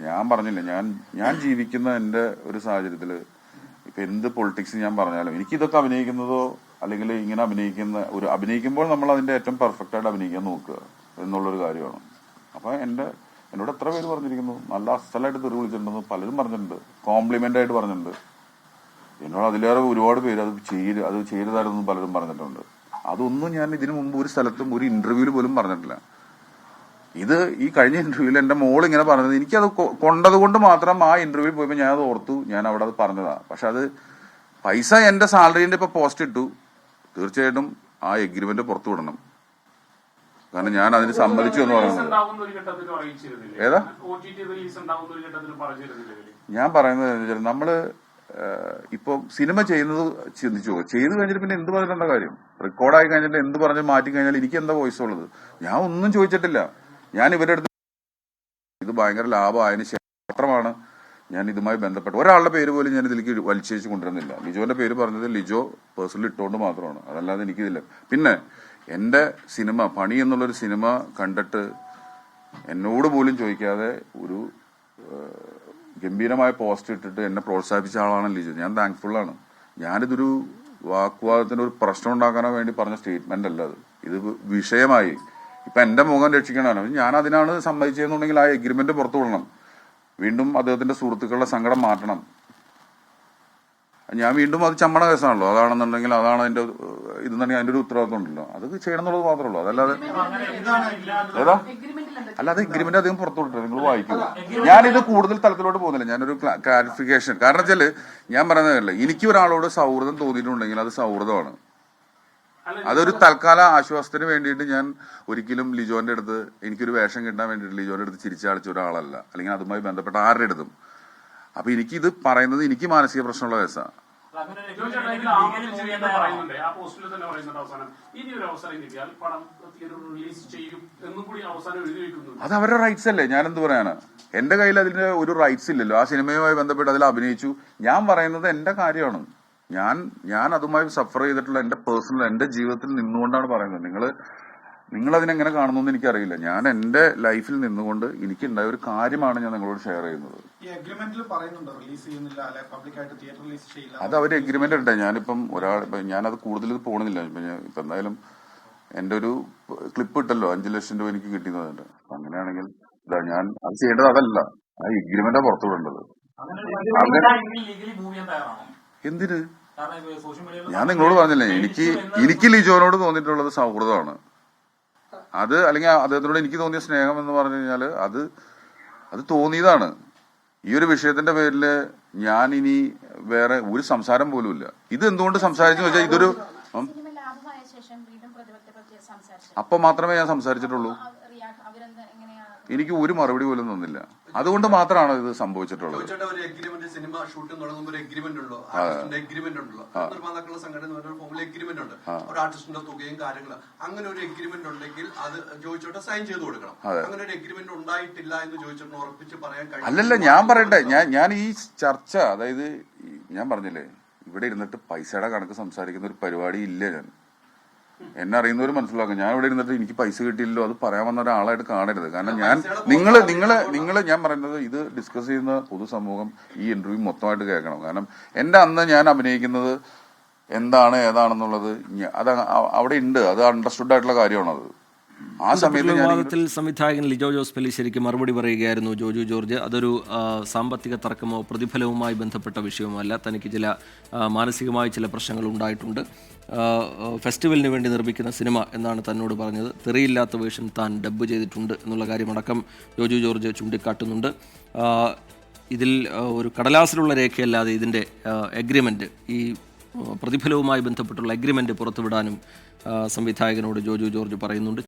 ഞാൻ പറഞ്ഞില്ല, ഞാൻ ജീവിക്കുന്ന എൻ്റെ ഒരു സാഹചര്യത്തിൽ ഇപ്പം എന്ത് പൊളിറ്റിക്സ് ഞാൻ പറഞ്ഞാലും എനിക്കിതൊക്കെ അഭിനയിക്കുന്നതോ അല്ലെങ്കിൽ ഇങ്ങനെ അഭിനയിക്കുമ്പോൾ നമ്മൾ അതിൻ്റെ ഏറ്റവും പെർഫെക്റ്റ് ആയിട്ട് അഭിനയിക്കാൻ നോക്കുക എന്നുള്ളൊരു കാര്യമാണ്. അപ്പോൾ എന്നോട് എത്ര പേര് പറഞ്ഞിരിക്കുന്നു, നല്ല അസലായിട്ട് തെറി വിളിച്ചിട്ടുണ്ടെന്ന് പലരും പറഞ്ഞിട്ടുണ്ട്, കോംപ്ലിമെന്റ് ആയിട്ട് പറഞ്ഞിട്ടുണ്ട്. എന്നോട് അതിലേറെ ഒരുപാട് പേര് അത് ചെയ്തതായിരുന്നു പലരും പറഞ്ഞിട്ടുണ്ട്. അതൊന്നും ഞാൻ ഇതിനു മുമ്പ് ഒരു സ്ഥലത്തും ഒരു ഇന്റർവ്യൂവിൽ പോലും പറഞ്ഞിട്ടില്ല. ഇത് ഈ കഴിഞ്ഞ ഇന്റർവ്യൂവിൽ എന്റെ മോൾ ഇങ്ങനെ പറഞ്ഞത്, എനിക്കത് കൊണ്ടത് കൊണ്ട് മാത്രം ആ ഇന്റർവ്യൂവിൽ പോയപ്പോൾ ഞാൻ അത് ഓർത്തു, ഞാൻ അവിടെ അത് പറഞ്ഞതാ. പക്ഷെ അത് പൈസ എന്റെ സാലറിന്റെ ഇപ്പൊ പോസ്റ്റ് ഇട്ടു, തീർച്ചയായിട്ടും ആ എഗ്രിമെന്റ് പുറത്തു വിടണം. കാരണം ഞാൻ അതിന് സമ്മതിച്ചു എന്ന് പറയുന്നത്. ഏതാ ഞാൻ പറയുന്നത്, നമ്മള് ഇപ്പൊ സിനിമ ചെയ്യുന്നത് ചിന്തിച്ചു ചെയ്ത് കഴിഞ്ഞിട്ട് പിന്നെ എന്ത് പറഞ്ഞിട്ടുള്ള കാര്യം? റെക്കോർഡായി കഴിഞ്ഞിട്ട് എന്ത് പറഞ്ഞ് മാറ്റി കഴിഞ്ഞാൽ എനിക്ക് എന്താ വോയിസ് ഉള്ളത്? ഞാൻ ഒന്നും ചോദിച്ചിട്ടില്ല. ഞാൻ ഇവരുടെ അടുത്ത് ഇത് ഭയങ്കര ലാഭമായതിനു ശേഷം മാത്രമാണ് ഞാൻ ഇതുമായി ബന്ധപ്പെട്ട് ഒരാളുടെ പേര് പോലും ഞാൻ ഇതിലേക്ക് വലിച്ചേച്ച് കൊണ്ടുവരുന്നില്ല. ലിജോന്റെ പേര് പറഞ്ഞത് ലിജോ പേഴ്സണലി ഇട്ടുകൊണ്ട് മാത്രമാണ്, അതല്ലാതെ എനിക്കിതില്ല. പിന്നെ എന്റെ സിനിമ പണി എന്നുള്ളൊരു സിനിമ കണ്ടിട്ട് എന്നോട് പോലും ചോദിക്കാതെ ഒരു ഗംഭീരമായ പോസ്റ്റ് ഇട്ടിട്ട് എന്നെ പ്രോത്സാഹിപ്പിച്ച ആളാണ് ലിജോ. ഞാൻ താങ്ക്ഫുള്ളാണ്. ഞാനിതൊരു വാഗ്വാദത്തിന് ഒരു പ്രശ്നം ഉണ്ടാക്കാനോ വേണ്ടി പറഞ്ഞ സ്റ്റേറ്റ്മെന്റ് അല്ല അത്. ഇത് വിഷയമായി ഇപ്പൊ എന്റെ മുഖം രക്ഷിക്കണമാണ്. ഞാൻ അതിനാണ് സമ്മതിച്ചതെന്നുണ്ടെങ്കിൽ ആ എഗ്രിമെന്റ് പുറത്തു വിടണം. വീണ്ടും അദ്ദേഹത്തിന്റെ സുഹൃത്തുക്കളുടെ സങ്കടം മാറ്റണം. ഞാൻ വീണ്ടും അത് ചമ്മണ കേസാണല്ലോ. അതാണെന്നുണ്ടെങ്കിൽ അതാണ് അതിന്റെ ഇതെന്നുണ്ടെങ്കിൽ അതിന്റെ ഒരു ഉത്തരവാദിത്വം ഉണ്ടല്ലോ, അത് ചെയ്യണം എന്നുള്ളത് മാത്രമേ ഉള്ളൂ. അതല്ലാതെ അത് എഗ്രിമെന്റ് അധികം പുറത്തു വിട്ടിട്ട് നിങ്ങൾ വായിക്കുക. ഞാനിത് കൂടുതൽ തലത്തിലോട്ട് പോകുന്നില്ല. ഞാനൊരു ക്ലാരിഫിക്കേഷൻ, കാരണം വെച്ചാല് ഞാൻ പറയുന്നതല്ല, എനിക്ക് ഒരാളോട് സൗഹൃദം തോന്നിയിട്ടുണ്ടെങ്കിൽ അത് സൗഹൃദമാണ്. അതൊരു തൽക്കാല ആശ്വാസത്തിന് വേണ്ടിയിട്ട് ഞാൻ ഒരിക്കലും ലിജോന്റെ അടുത്ത് എനിക്കൊരു വേഷം കിട്ടാൻ വേണ്ടിയിട്ട് ലിജോന്റെ അടുത്ത് ചിരിച്ചടിച്ച ഒരാളല്ല, അല്ലെങ്കിൽ അതുമായി ബന്ധപ്പെട്ട ആരുടെ അടുത്തും. അപ്പൊ എനിക്കിത് പറയുന്നത് എനിക്ക് മാനസിക പ്രശ്നമുള്ള കേസാണ്. അത് അവരുടെ റൈറ്റ്സ് അല്ലേ, ഞാൻ എന്ത് പറയാനാ? എന്റെ കയ്യിൽ അതിന്റെ ഒരു റൈറ്റ്സ് ഇല്ലല്ലോ. ആ സിനിമയുമായി ബന്ധപ്പെട്ട് അതിൽ അഭിനയിച്ചു. ഞാൻ പറയുന്നത് എന്റെ കാര്യമാണ്. ഞാൻ അതുമായി സഫർ ചെയ്തിട്ടുള്ള എന്റെ പേഴ്സണൽ എന്റെ ജീവിതത്തിൽ നിന്നുകൊണ്ടാണ് പറയുന്നത്. നിങ്ങൾ അതിനെങ്ങനെ കാണുന്നു എന്ന് എനിക്കറിയില്ല. ഞാൻ എന്റെ ലൈഫിൽ നിന്നുകൊണ്ട് എനിക്കുണ്ടായ ഒരു കാര്യമാണ് ഞാൻ നിങ്ങളോട് ഷെയർ ചെയ്യുന്നത്. അത് അവര് എഗ്രിമെന്റ് ഉണ്ട്. ഞാനിപ്പം ഞാനത് കൂടുതൽ പോകണമെന്നില്ല. ഇപ്പൊ എന്തായാലും എന്റെ ഒരു ക്ലിപ്പ് ഇട്ടല്ലോ, 5 ലക്ഷം രൂപ എനിക്ക് കിട്ടിയതുണ്ട്. അങ്ങനെയാണെങ്കിൽ ഞാൻ അത് ചെയ്യേണ്ടത് അതല്ല, ആ എഗ്രിമെന്റാ പുറത്തു വിടേണ്ടത്. എന്തിന്? ഞാൻ നിങ്ങളോട് പറഞ്ഞില്ലേ, എനിക്ക് ലിജോനോട് തോന്നിയിട്ടുള്ളത് സൗഹൃദമാണ്. അത് അല്ലെങ്കിൽ അദ്ദേഹത്തിനോട് എനിക്ക് തോന്നിയ സ്നേഹം എന്ന് പറഞ്ഞു കഴിഞ്ഞാല് അത് തോന്നിയതാണ്. ഈ ഒരു വിഷയത്തിന്റെ പേരില് ഞാൻ ഇനി വേറെ ഒരു സംസാരം പോലും ഇല്ല. ഇത് എന്തുകൊണ്ട് സംസാരിച്ചു വെച്ചാൽ ഇതൊരു അപ്പൊ മാത്രമേ ഞാൻ സംസാരിച്ചിട്ടുള്ളൂ. എനിക്ക് ഒരു മറുപടി പോലും തന്നില്ല. അതുകൊണ്ട് മാത്രമാണ് ഇത് സംഭവിച്ചിട്ടുള്ളത്. സിനിമ ഷൂട്ടിംഗ് തുടങ്ങുമ്പോൾ ഒരു എഗ്രിമെന്റ് ഉണ്ടല്ലോ, എഗ്രിമെന്റ് ഉണ്ടല്ലോ, നിർമ്മാതാക്കളുടെ സംഘടന ഫോമിൽ എഗ്രിമെന്റ് ഉണ്ട്, ഒരു ആർട്ടിസ്റ്റിന്റെ തുകയും കാര്യങ്ങളും. അങ്ങനെ ഒരു എഗ്രിമെന്റ് ഉണ്ടെങ്കിൽ അത് ജോയിച്ചോട്ടെ സൈൻ ചെയ്ത് കൊടുക്കണം. അങ്ങനെ ഒരു എഗ്രിമെന്റ് ഉണ്ടായിട്ടില്ല എന്ന് ജോയിച്ചോട്ടെ ഉറപ്പിച്ച് പറയാൻ കഴിയും. അല്ലല്ല, ഞാൻ പറയട്ടെ, ഞാൻ ഈ ചർച്ച, അതായത് ഞാൻ പറഞ്ഞില്ലേ, ഇവിടെ ഇരുന്നിട്ട് പൈസയുടെ കണക്ക് സംസാരിക്കുന്ന ഒരു പരിപാടി ഇല്ല. ഞാൻ എന്നെ അറിയുന്നവർ മനസ്സിലാക്കും. ഞാൻ ഇവിടെ ഇരുന്നിട്ട് എനിക്ക് പൈസ കിട്ടിയില്ലോ അത് പറയാൻ വന്ന ഒരാളായിട്ട് കാണരുത്. കാരണം ഞാൻ പറയുന്നത് ഇത് ഡിസ്കസ് ചെയ്യുന്ന പൊതുസമൂഹം ഈ ഇന്റർവ്യൂ മൊത്തമായിട്ട് കേൾക്കണം. കാരണം എന്റെ അന്ന് ഞാൻ അഭിനയിക്കുന്നത് എന്താണ് ഏതാണെന്നുള്ളത് അത് അവിടെ ഉണ്ട്, അത് അണ്ടർസ്റ്റുഡ് ആയിട്ടുള്ള കാര്യമാണത്. ആ സമയത്ത് വിവാദത്തിൽ സംവിധായകൻ ലിജോ ജോസ് പെല്ലിശ്ശേരിക്ക് മറുപടി പറയുകയായിരുന്നു ജോജു ജോർജ്. അതൊരു സാമ്പത്തിക തർക്കമോ പ്രതിഫലവുമായി ബന്ധപ്പെട്ട വിഷയമല്ല. തനിക്ക് ചില മാനസികമായ ചില പ്രശ്നങ്ങൾ ഉണ്ടായിട്ടുണ്ട്. ഫെസ്റ്റിവലിന് വേണ്ടി നിർമ്മിക്കുന്ന സിനിമ എന്നാണ് തന്നോട് പറഞ്ഞത്. തെറിയില്ലാത്ത വേഷം താൻ ഡബ്ബ് ചെയ്തിട്ടുണ്ട് എന്നുള്ള കാര്യമടക്കം ജോജു ജോർജ് ചൂണ്ടിക്കാട്ടുന്നുണ്ട്. ഇതിൽ ഒരു കടലാസിലുള്ള രേഖയല്ലാതെ ഇതിൻ്റെ എഗ്രിമെൻറ്റ്, ഈ പ്രതിഫലവുമായി ബന്ധപ്പെട്ടുള്ള എഗ്രിമെൻറ്റ് പുറത്തുവിടാനും സംവിധായകനോട് ജോജു ജോർജ് പറയുന്നുണ്ട്.